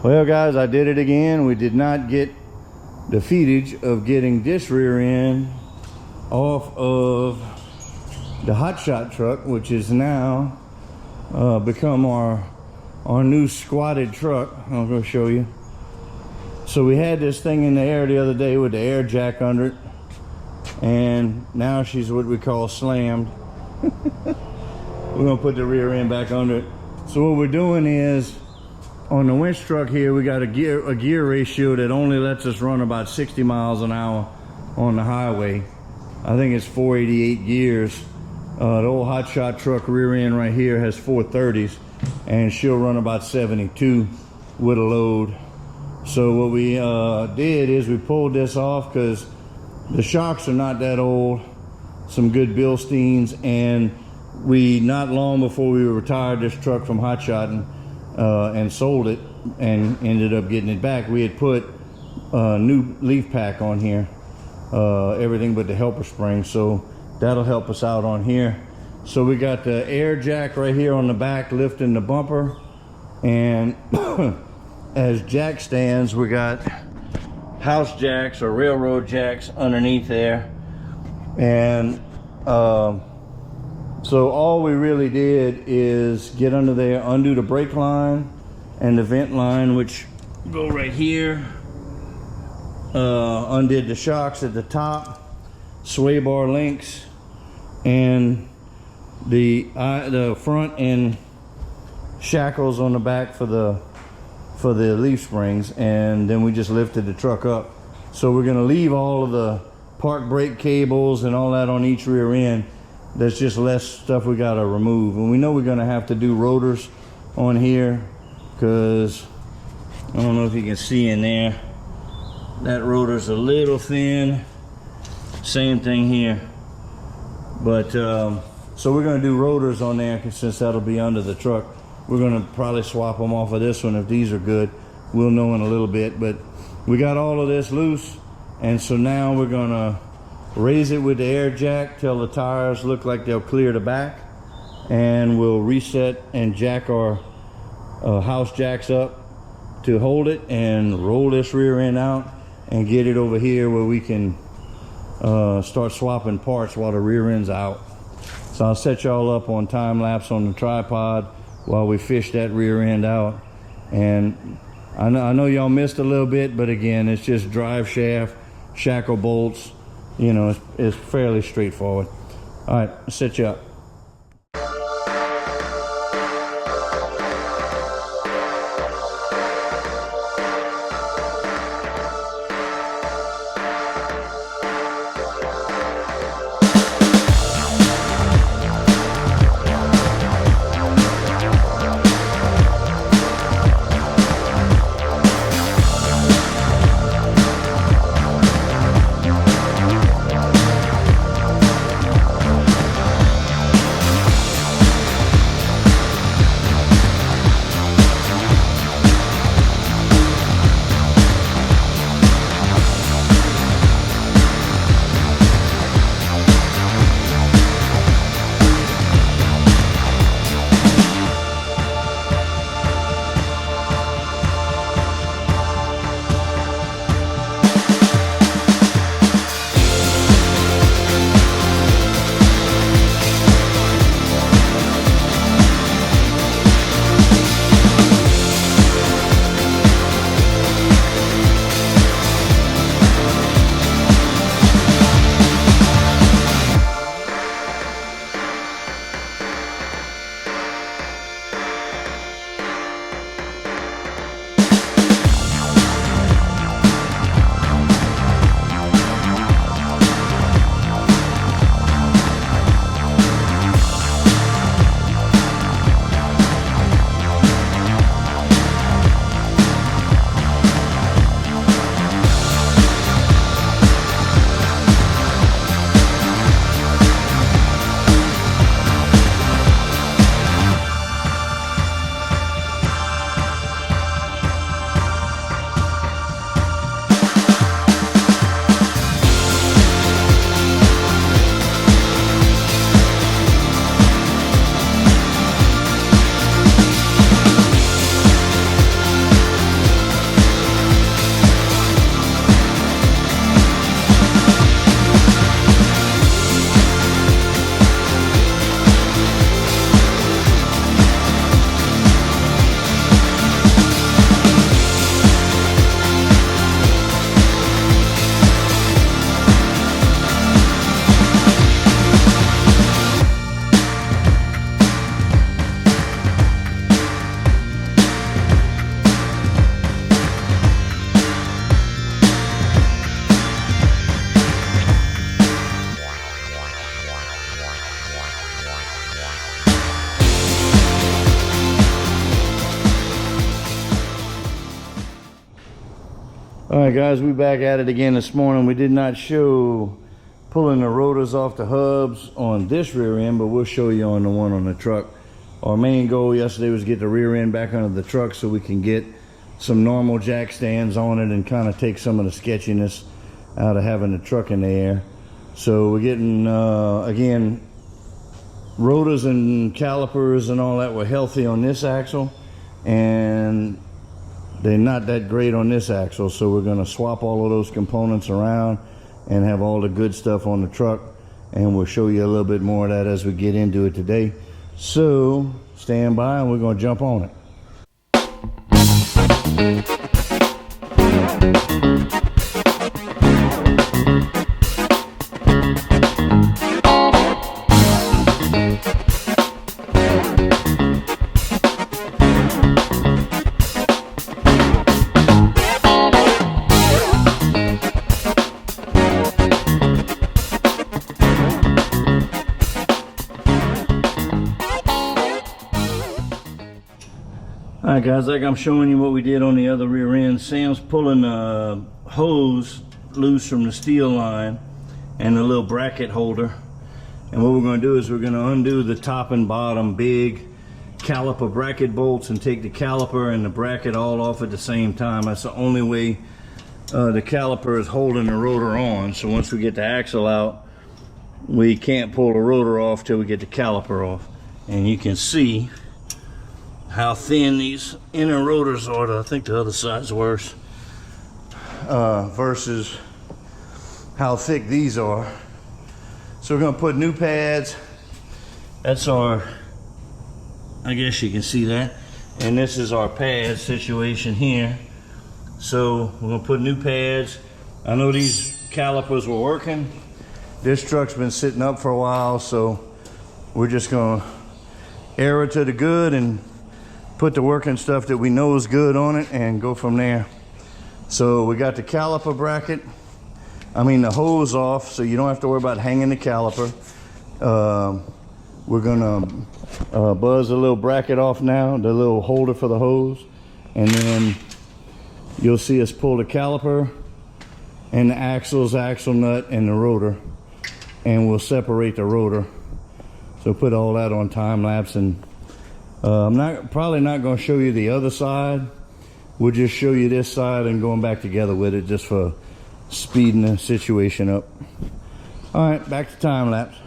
Well guys, I did it again. We did not get the featage of getting this rear end off of the hotshot truck, which is now become our new squatted truck. I'm going to show you. So we had this thing in the air the other day with the air jack under it, and now she's what we call slammed. We're going to put the rear end back under it. So what we're doing is, on the winch truck here, we got a gear ratio that only lets us run about 60 miles an hour on the highway. I think it's 488 gears. The old hotshot truck rear end right here has 430s, and she'll run about 72 with a load. So what we did is we pulled this off because the shocks are not that old, some good Bilsteins, and we, not long before we retired this truck from hotshotting and sold it and ended up getting it back, we had put a new leaf pack on here, everything but the helper spring, so that'll help us out on here. So we got the air jack right here on the back lifting the bumper, and as jack stands, we got house jacks or railroad jacks underneath there. And so all we really did is get under there, undo the brake line and the vent line, which go right here, undid the shocks at the top, sway bar links, and the front end shackles on the back for the leaf springs, and then we just lifted the truck up. So we're going to leave all of the park brake cables and all that on each rear end. There's just less stuff we got to remove, and we know we're going to have to do rotors on here because I don't know if you can see in there, that rotor's a little thin. Same thing here, but so we're going to do rotors on there since that'll be under the truck. We're going to probably swap them off of this one if these are good. We'll know in a little bit, but we got all of this loose, and so now we're going to raise it with the air jack till the tires look like they'll clear the back, and we'll reset and jack our house jacks up to hold it and roll this rear end out and get it over here where we can start swapping parts while the rear end's out. So I'll set y'all up on time lapse on the tripod while we fish that rear end out. And I know y'all missed a little bit, but again, it's just drive shaft, shackle bolts, you know, it's fairly straightforward. All right, I'll set you up. All right, guys, we back at it again this morning. We did not show pulling the rotors off the hubs on this rear end, but we'll show you on the one on the truck. Our main goal yesterday was get the rear end back under the truck so we can get some normal jack stands on it and kind of take some of the sketchiness out of having the truck in the air. So we're getting, again, rotors and calipers and all that were healthy on this axle, and they're not that great on this axle, so we're going to swap all of those components around and have all the good stuff on the truck, and we'll show you a little bit more of that as we get into it today. So stand by and we're going to jump on it. Alright guys, like I'm showing you what we did on the other rear end. Sam's pulling a hose loose from the steel line and the little bracket holder. And what we're going to do is we're going to undo the top and bottom big caliper bracket bolts and take the caliper and the bracket all off at the same time. That's the only way the caliper is holding the rotor on. So once we get the axle out, we can't pull the rotor off till we get the caliper off. And you can see how thin these inner rotors are. I think the other side's worse, versus how thick these are. So we're going to put new pads. That's our, I guess you can see that, and this is our pad situation here. So we're going to put new pads. I know these calipers were working. This truck's been sitting up for a while, so we're just going to air it to the good and put the working stuff that we know is good on it and go from there. So we got the caliper bracket, the hose off, so you don't have to worry about hanging the caliper. We're gonna buzz the little bracket off now, the little holder for the hose, and then you'll see us pull the caliper and the axles, axle nut, and the rotor, and we'll separate the rotor. So put all that on time lapse, and I'm probably not going to show you the other side. We'll just show you this side and going back together with it just for speeding the situation up. All right, back to time lapse.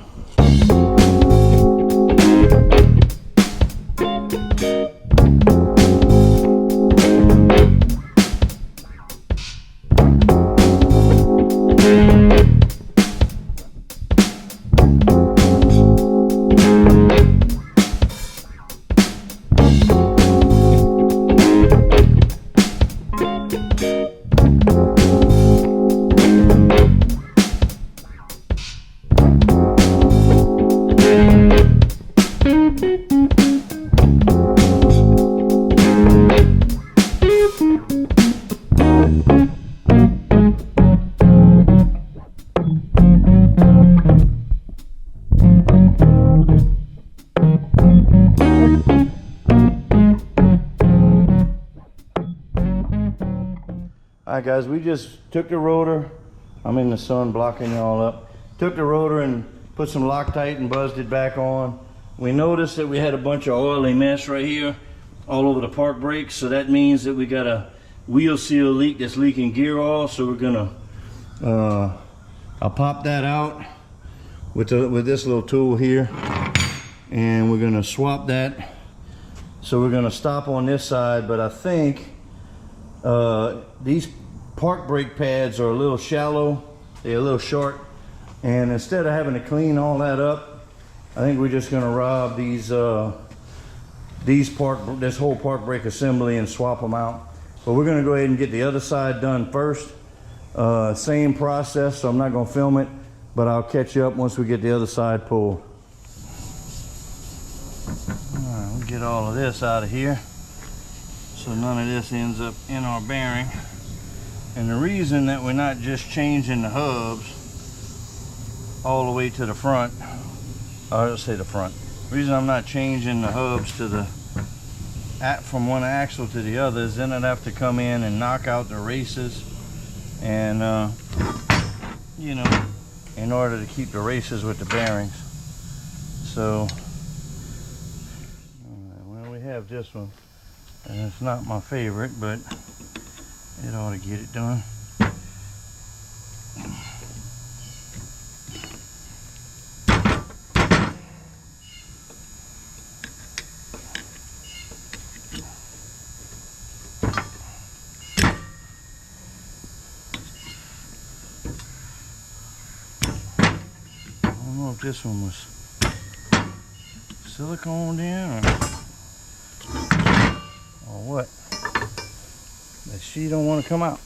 Alright guys, we just took the rotor. I'm in the sun blocking y'all up. Took the rotor and put some Loctite and buzzed it back on. We noticed that we had a bunch of oily mess right here all over the park brakes, so that means that we got a wheel seal leak that's leaking gear oil. So we're gonna I'll pop that out with this little tool here, and we're gonna swap that. So we're gonna stop on this side, but I think these park brake pads are a little shallow, they're a little short, and instead of having to clean all that up, I think we're just going to rob this whole park brake assembly and swap them out. But we're going to go ahead and get the other side done first. Same process, so I'm not going to film it, but I'll catch you up once we get the other side pulled. All right, we'll get all of this out of here so none of this ends up in our bearing. And the reason that we're not just changing the hubs all the way to the front, I'll say the front. The reason I'm not changing the hubs to from one axle to the other is then I'd have to come in and knock out the races and you know, in order to keep the races with the bearings. So well, we have this one, and it's not my favorite, but it ought to get it done. I don't know if this one was siliconed in or what, but she don't want to come out.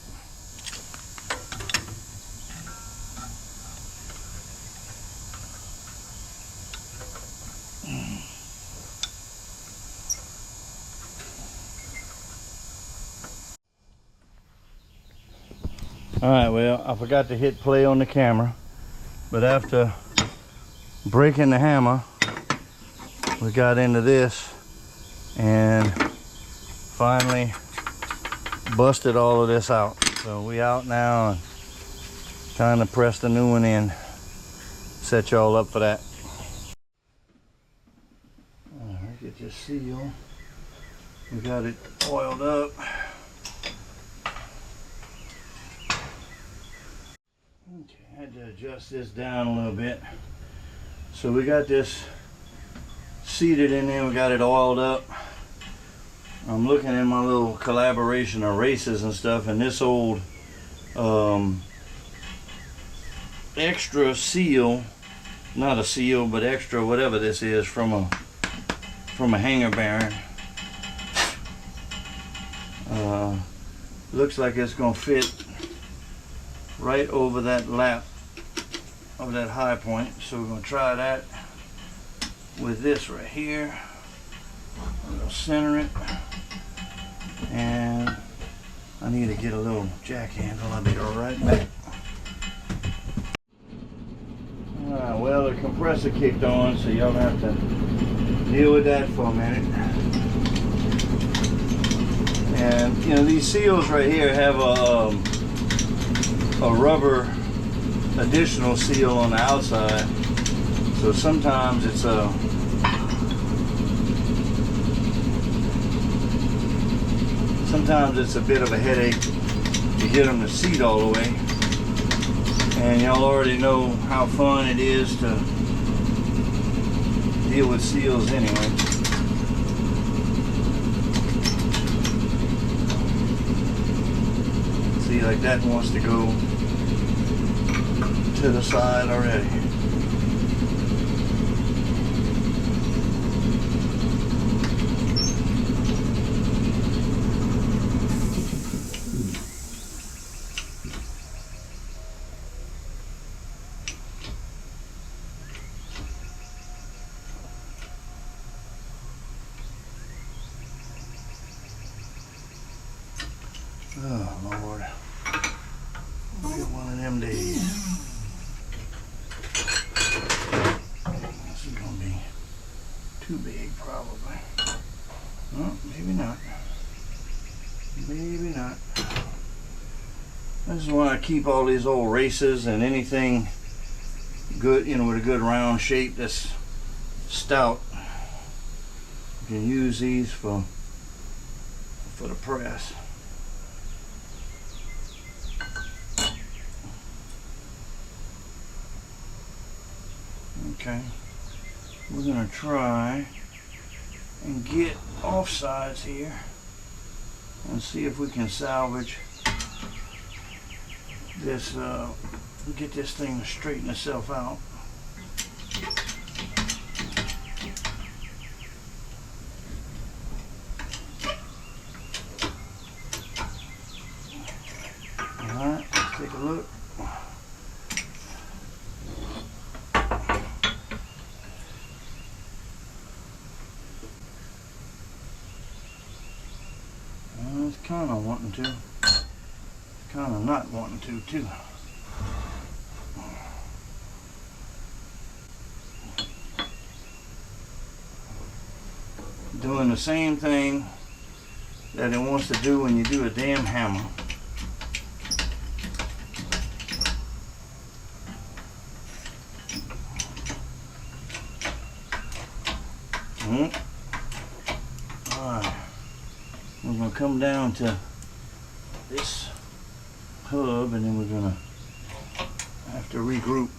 Alright, well, I forgot to hit play on the camera, but after breaking the hammer, we got into this and finally busted all of this out. So we out now and trying to press the new one in. Set y'all up for that. Alright, get this seal. We got it oiled up. Okay, I had to adjust this down a little bit. So we got this seated in there, we got it oiled up. I'm looking in my little collaboration of races and stuff, and this old extra seal, not a seal, but extra whatever this is from a hanger bearing. Looks like it's gonna fit right over that lap of that high point, so we're going to try that with this right here. We'll center it, and I need to get a little jack handle. I'll be right back. Alright, well, the compressor kicked on, so y'all have to deal with that for a minute. And you know, these seals right here have a rubber additional seal on the outside, so sometimes it's a bit of a headache to get them to seat all the way, and y'all already know how fun it is to deal with seals anyway. See, like that wants to go to the side already. Oh Lord, we got one of them days. This is gonna be too big, probably. Oh, maybe not. Maybe not. This is why I keep all these old races and anything good, you know, with a good round shape that's stout. You can use these for the press. Okay, we're gonna try and get off sides here and see if we can salvage this, get this thing to straighten itself out. Alright, let's take a look. Kind of wanting to, kind of not wanting to too. Doing the same thing that it wants to do when you do a damn hammer. Alright, we're gonna come down to this hub and then we're gonna have to regroup.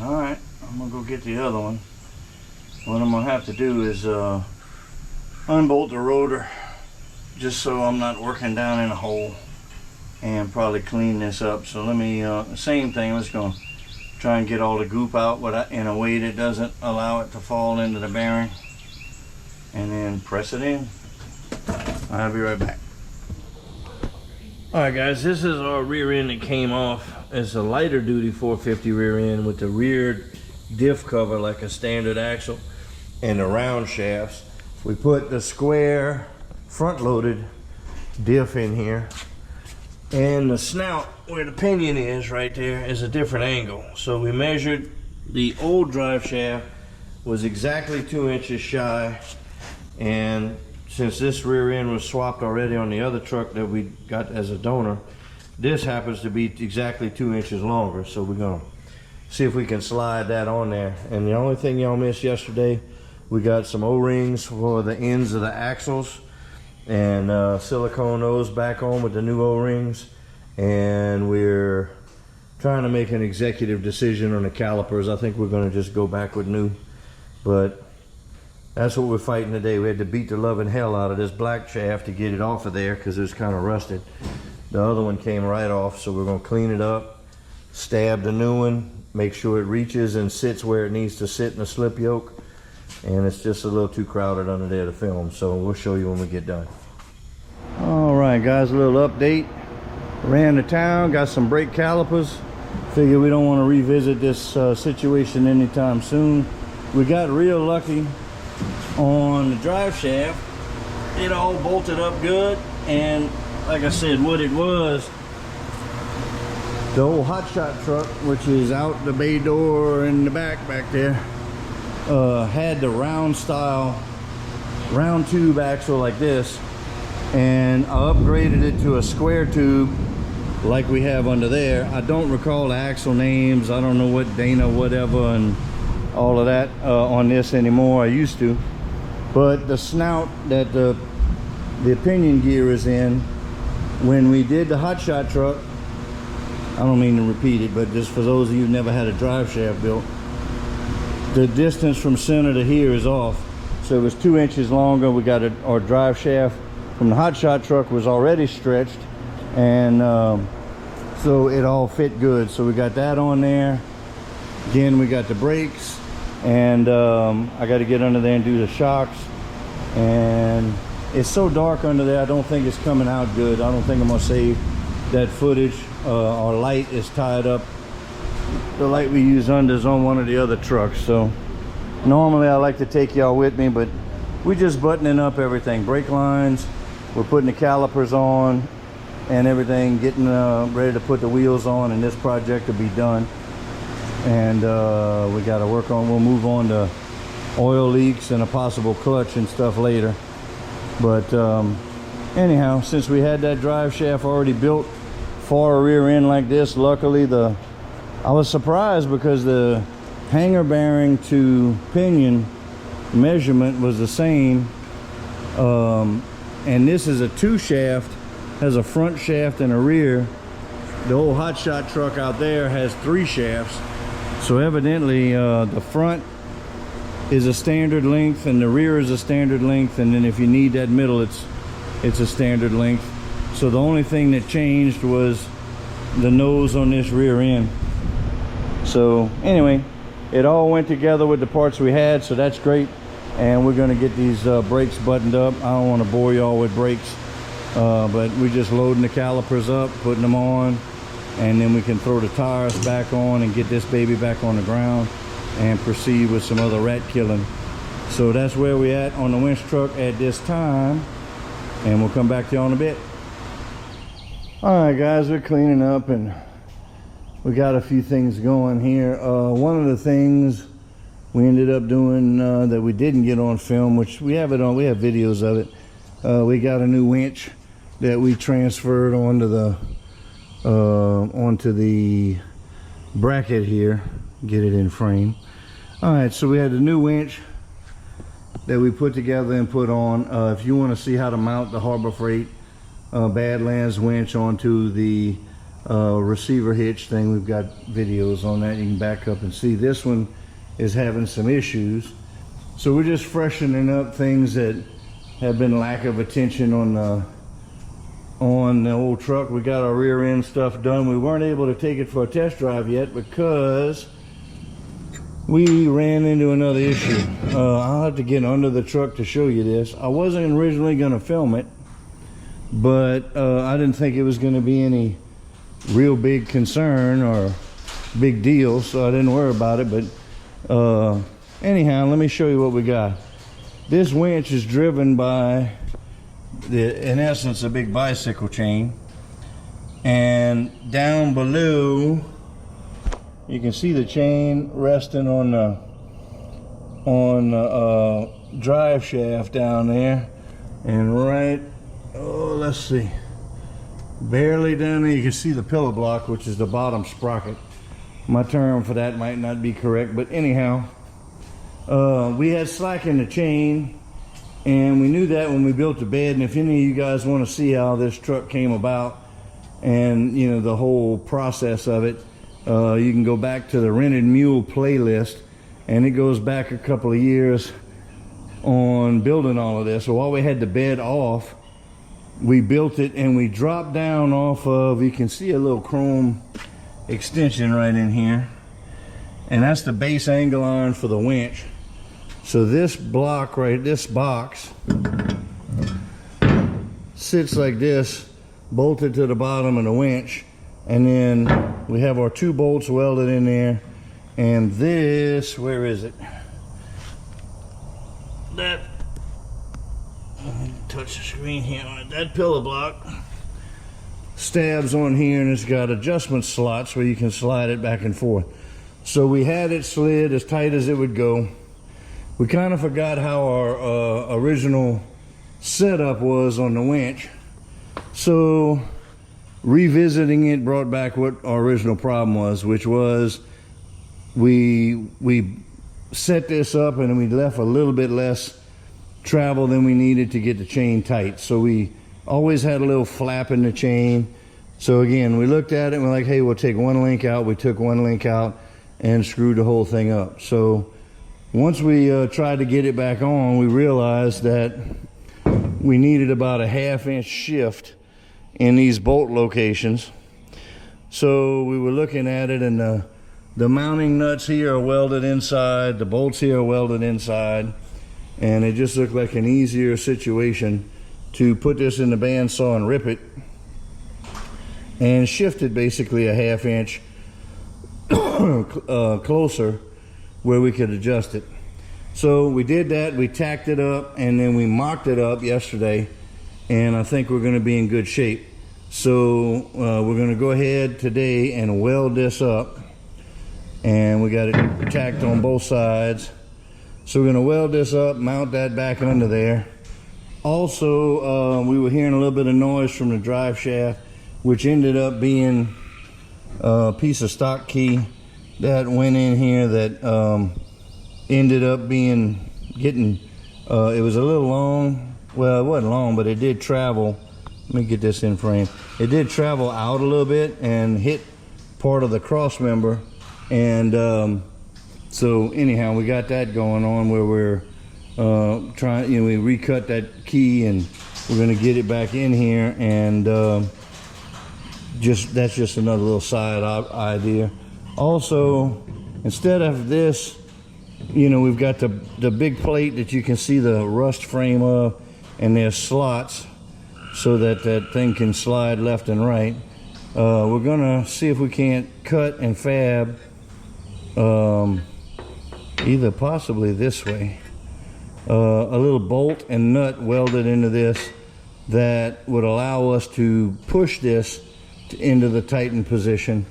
Alright, I'm gonna go get the other one. What I'm gonna have to do is unbolt the rotor just so I'm not working down in a hole, and probably clean this up. So let me, same thing, I'm just gonna try and get all the goop out but in a way that doesn't allow it to fall into the bearing, and then press it in. I'll be right back. Alright guys, this is our rear end that came off. It's a lighter duty 450 rear end with the rear diff cover like a standard axle and the round shafts. We put the square front loaded diff in here, and the snout where the pinion is right there is a different angle. So we measured the old drive shaft was exactly 2 inches shy, and since this rear end was swapped already on the other truck that we got as a donor, this happens to be exactly 2 inches longer. So we're gonna see if we can slide that on there. And the only thing y'all missed yesterday, we got some O-rings for the ends of the axles, and silicone those back on with the new O-rings. And we're trying to make an executive decision on the calipers. I think we're gonna just go back with new, but that's what we're fighting today. We had to beat the loving hell out of this black shaft to get it off of there because it was kind of rusted. The other one came right off, so we're gonna clean it up, stab the new one, make sure it reaches and sits where it needs to sit in the slip yoke. And it's just a little too crowded under there to film, so we'll show you when we get done. All right guys, a little update. Ran to town, got some brake calipers. Figure we don't want to revisit this situation anytime soon. We got real lucky on the drive shaft. It all bolted up good, and like I said, what it was, the old hotshot truck, which is out the bay door in the back there, had the round tube axle like this, and I upgraded it to a square tube like we have under there. I don't recall the axle names. I don't know what Dana whatever and all of that on this anymore. I used to, but the snout that the pinion gear is in, when we did the hotshot truck, I don't mean to repeat it, but just for those of you who never had a drive shaft built, the distance from center to here is off. So it was 2 inches longer. We got our drive shaft from the hotshot truck was already stretched, and so it all fit good. So we got that on there. Again, we got the brakes, and I got to get under there and do the shocks. And it's so dark under there, I don't think it's coming out good. I don't think I'm gonna save that footage. Our light is tied up. The light we use under is on one of the other trucks. So normally I like to take y'all with me, but we're just buttoning up everything. Brake lines, we're putting the calipers on and everything, getting ready to put the wheels on, and this project will be done. And we got to work on, we'll move on to oil leaks and a possible clutch and stuff later. But anyhow, since we had that drive shaft already built for a rear end like this, luckily I was surprised because the hanger bearing to pinion measurement was the same. And this is a 2 shaft, has a front shaft and a rear. The old hotshot truck out there has 3 shafts. So evidently the front is a standard length and the rear is a standard length, and then if you need that middle, it's a standard length. So the only thing that changed was the nose on this rear end. So anyway, it all went together with the parts we had, so that's great. And we're going to get these brakes buttoned up. I don't want to bore y'all with brakes, but we're just loading the calipers up, putting them on, and then we can throw the tires back on and get this baby back on the ground and proceed with some other rat killing. So that's where we at on the winch truck at this time, and we'll come back to you in a bit. All right, guys, we're cleaning up and we got a few things going here. One of the things we ended up doing that we didn't get on film, which we have videos of it. We got a new winch that we transferred onto the bracket here. Get it in frame. All right, so we had the new winch that we put together and put on. If you want to see how to mount the Harbor Freight Badlands winch onto the receiver hitch thing, we've got videos on that. You can back up and see. This one is having some issues, so we're just freshening up things that have been lack of attention on the old truck. We got our rear end stuff done. We weren't able to take it for a test drive yet because we ran into another issue. I'll have to get under the truck to show you this. I wasn't originally going to film it, but I didn't think it was going to be any real big concern or big deal, so I didn't worry about it. But anyhow, let me show you what we got. This winch is driven by in essence a big bicycle chain, and down below you can see the chain resting on the drive shaft down there, and right, let's see, barely down there you can see the pillar block, which is the bottom sprocket. My term for that might not be correct, but anyhow, we had slack in the chain, and we knew that when we built the bed. And if any of you guys want to see how this truck came about and you know the whole process of it, you can go back to the Rented Mule playlist, and it goes back a couple of years on building all of this. So while we had the bed off, we built it, and we dropped down off of, you can see a little chrome extension right in here, and that's the base angle iron for the winch. So this block right, this box sits like this, bolted to the bottom of the winch, and then we have our 2 bolts welded in there. And this, where is it? That, touch the screen here, that pillar block stabs on here, and it's got adjustment slots where you can slide it back and forth. So we had it slid as tight as it would go. We kind of forgot how our original setup was on the winch, so revisiting it brought back what our original problem was, which was we set this up and we left a little bit less travel than we needed to get the chain tight. So we always had a little flap in the chain. So again, we looked at it and we're like, hey, we'll take one link out. We took one link out and screwed the whole thing up. So once we tried to get it back on, we realized that we needed about a 1/2 inch shift in these bolt locations. So we were looking at it, and the mounting nuts here are welded inside, the bolts here are welded inside, and it just looked like an easier situation to put this in the bandsaw and rip it and shift it basically a 1/2 inch closer where we could adjust it. So we did that, we tacked it up, and then we mocked it up yesterday, and I think we're going to be in good shape. So we're going to go ahead today and weld this up, and we got it tacked on both sides. So we're going to weld this up, mount that back under there. Also, we were hearing a little bit of noise from the drive shaft, which ended up being a piece of stock key that went in here that ended up getting it was a little long. Well, it wasn't long, but it did travel. Let me get this in frame. It did travel out a little bit and hit part of the cross member, and so anyhow, we got that going on where we're trying, we recut that key, and we're going to get it back in here, and that's just another little side idea. Also, instead of this, you know, we've got the big plate that you can see the rust frame of, and there's slots so that that thing can slide left and right. We're gonna see if we can't cut and fab either possibly this way, a little bolt and nut welded into this that would allow us to push this into the tightened position.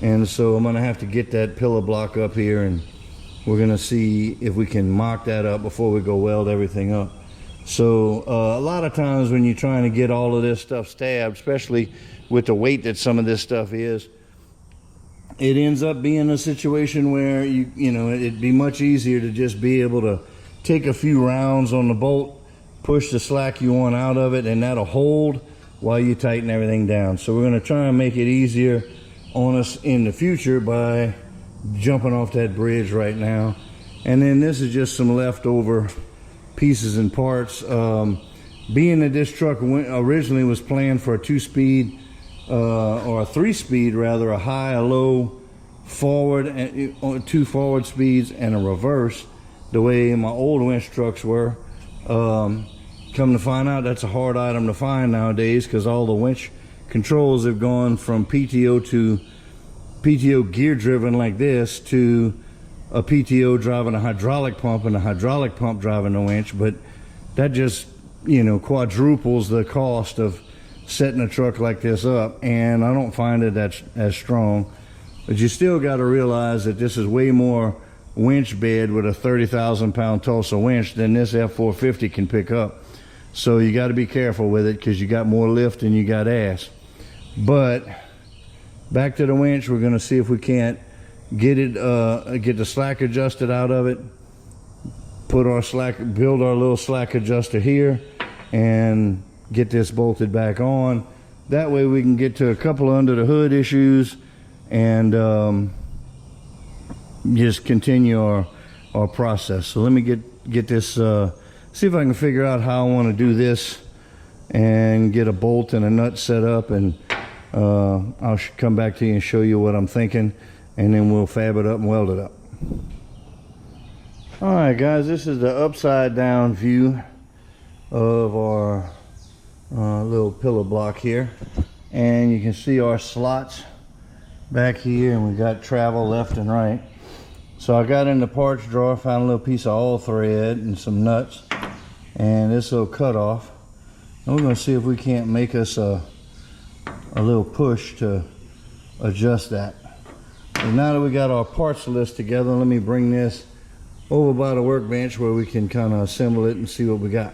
And so I'm gonna have to get that pillar block up here, and we're gonna see if we can mock that up before we go weld everything up. So a lot of times when you're trying to get all of this stuff stabbed, especially with the weight that some of this stuff is, it ends up being a situation where you know, it'd be much easier to just be able to take a few rounds on the bolt, push the slack you want out of it, and that'll hold while you tighten everything down. So we're gonna try and make it easier on us in the future by jumping off that bridge right now. And then this is just some leftover pieces and parts. Being that this truck originally was planned for a 2-speed or a 3-speed rather, a high, a low, forward, and 2 forward speeds and a reverse, the way my old winch trucks were. Come to find out, that's a hard item to find nowadays, because all the winch controls have gone from PTO to PTO gear driven like this to a PTO driving a hydraulic pump and a hydraulic pump driving the winch. But that just, you know, quadruples the cost of setting a truck like this up, and I don't find it as strong. But you still got to realize that this is way more winch bed with a 30,000 pound Tulsa winch than this F450 can pick up. So you got to be careful with it, because you got more lift than you got ass. But back to the winch, we're going to see if we can't get it, get the slack adjusted out of it, put our slack, build our little slack adjuster here, and get this bolted back on. That way we can get to a couple of under the hood issues and just continue our process. So let me get this, see if I can figure out how I want to do this and get a bolt and a nut set up, and I'll come back to you and show you what I'm thinking, and then we'll fab it up and weld it up. All right, guys, this is the upside down view of our little pillar block here, and you can see our slots back here, and we got travel left and right. So I got in the parts drawer, found a little piece of all thread and some nuts and this little cutoff, and we're going to see if we can't make us a little push to adjust that. And now that we got our parts list together, let me bring this over by the workbench where we can kind of assemble it and see what we got.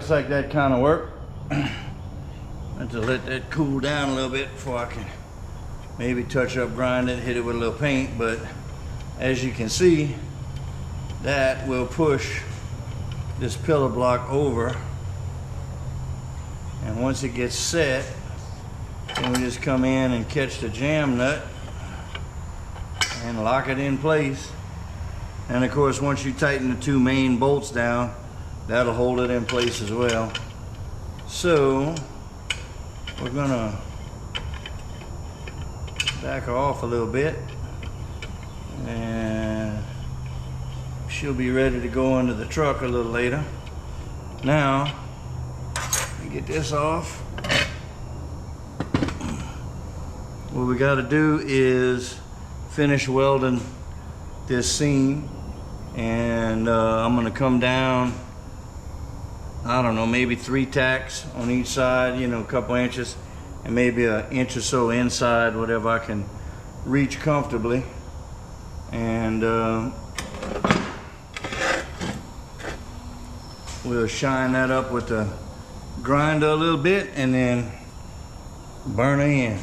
looks like that kind of worked. I have to let that cool down a little bit before I can maybe touch up, grind it, hit it with a little paint. But as you can see, that will push this pillar block over. And once it gets set, then we just come in and catch the jam nut and lock it in place. And of course, once you tighten the two main bolts down, that'll hold it in place as well. So we're gonna back off a little bit, and she'll be ready to go into the truck a little later. Now, get this off. What we got to do is finish welding this seam, and I'm going to come down, I don't know, maybe 3 tacks on each side, you know, a couple inches, and maybe an inch or so inside, whatever I can reach comfortably. And we'll shine that up with the grinder a little bit and then burn her in.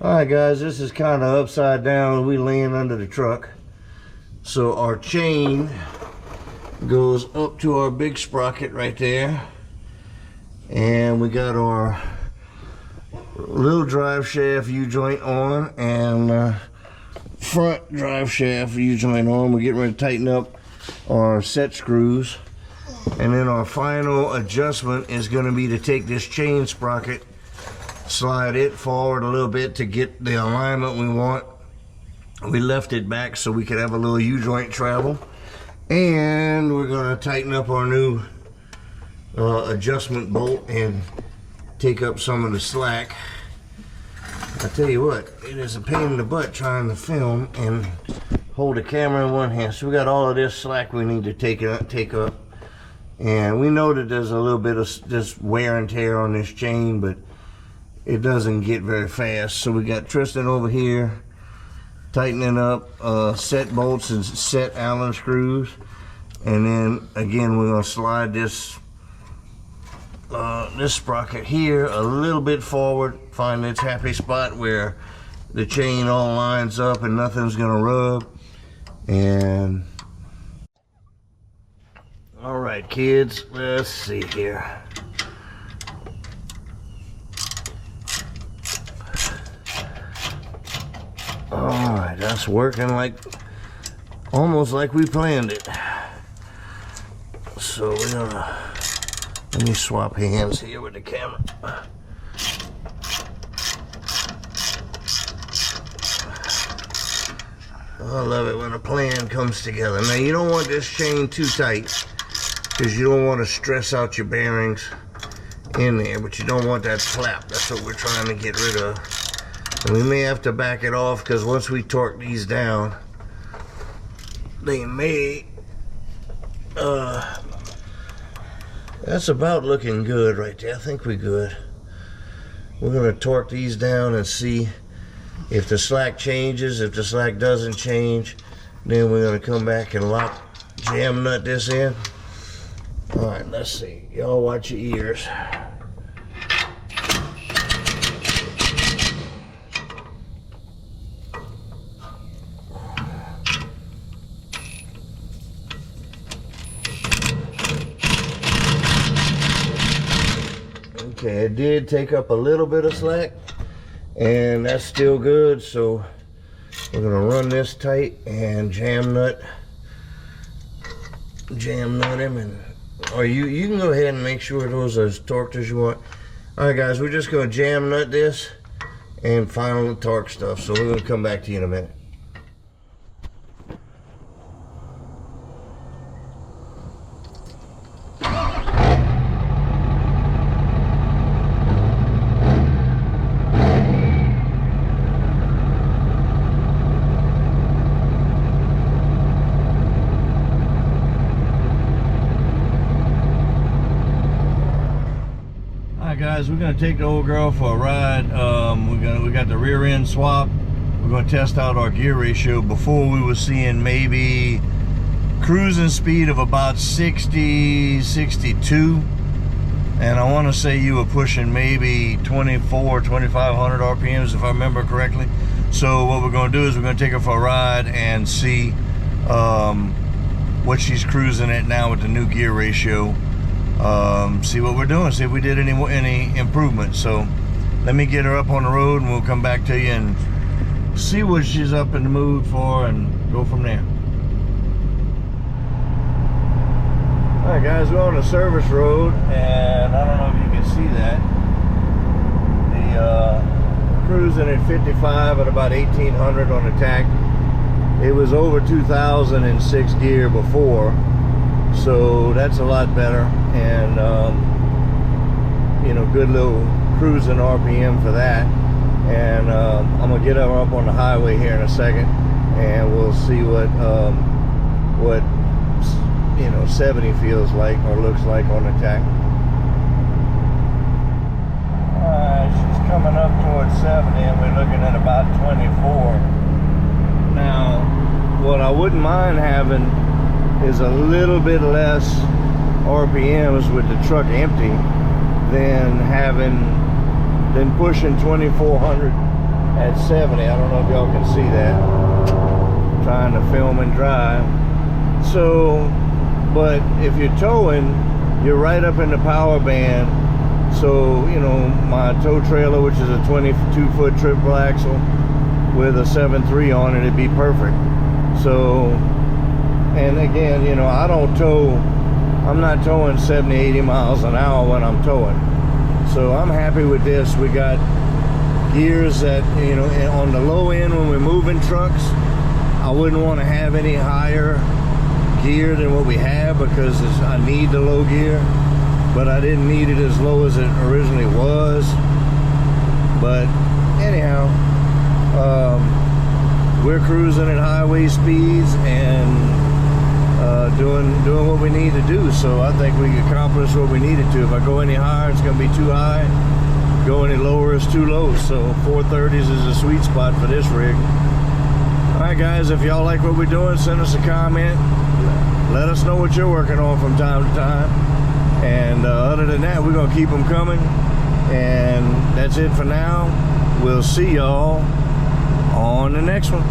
Alright guys, this is kind of upside down. We laying under the truck. So our chain goes up to our big sprocket right there. And we got our little drive shaft U-joint on and front drive shaft U-joint on. We're getting ready to tighten up our set screws. And then our final adjustment is going to be to take this chain sprocket, slide it forward a little bit to get the alignment we want. We left it back so we could have a little U-joint travel. And we're going to tighten up our new adjustment bolt and take up some of the slack. I tell you what, it is a pain in the butt trying to film and hold the camera in one hand. So we got all of this slack we need to take up. And we know that there's a little bit of just wear and tear on this chain, but it doesn't get very fast. So we got Tristan over here tightening up set bolts and set Allen screws, and then again we're going to slide this this sprocket here a little bit forward, find its happy spot where the chain all lines up and nothing's going to rub. And all right kids, let's see here. Alright, that's working like almost like we planned it. So we're gonna, let me swap hands here with the camera. I love it when a plan comes together. Now you don't want this chain too tight because you don't want to stress out your bearings in there, but you don't want that flap. That's what we're trying to get rid of. And we may have to back it off because once we torque these down, they may, that's about looking good right there. I think we're good. We're going to torque these down and see if the slack changes. If the slack doesn't change, then we're going to come back and jam nut this in. All right, let's see. Y'all watch your ears. Okay, it did take up a little bit of slack, and that's still good. So we're gonna run this tight and jam nut him, and or you can go ahead and make sure those are as torqued as you want. All right, guys, we're just gonna jam nut this and final torque stuff. So we're gonna come back to you in a minute. Guys, we're gonna take the old girl for a ride. We got the rear end swap. We're gonna test out our gear ratio. Before we were seeing maybe cruising speed of about 60, 62, and I want to say you were pushing maybe 24, 2500 RPMs if I remember correctly. So what we're gonna do is we're gonna take her for a ride and see what she's cruising at now with the new gear ratio. See what we're doing, see if we did any improvements. So let me get her up on the road and we'll come back to you and see what she's up in the mood for and go from there. Alright guys, we're on a service road and I don't know if you can see that. The cruising at 55 at about 1800 on the tack. It was over 2000 in 6th gear before. So that's a lot better, and you know, good little cruising RPM for that. And I'm gonna get her up on the highway here in a second, and we'll see what you know 70 feels like or looks like on the tack. Alright, she's coming up towards 70, and we're looking at about 24. Now, what I wouldn't mind having is a little bit less RPMs with the truck empty than pushing 2400 at 70. I don't know if y'all can see that. I'm trying to film and drive. So, but if you're towing, you're right up in the power band. So, you know, my tow trailer, which is a 22-foot triple axle with a 7.3 on it, it'd be perfect. So, and again, you know, I don't tow, I'm not towing 70, 80 miles an hour when I'm towing. So I'm happy with this. We got gears that, you know, on the low end when we're moving trucks, I wouldn't want to have any higher gear than what we have because I need the low gear, but I didn't need it as low as it originally was. But anyhow, we're cruising at highway speeds and doing what we need to do. So I think we accomplished what we needed to. If I go any higher, it's going to be too high. Go any lower, it's too low. So 430s is a sweet spot for this rig. Alright guys, if y'all like what we're doing, send us a comment. Let us know what you're working on from time to time. And other than that, we're going to keep them coming. And that's it for now. We'll see y'all on the next one.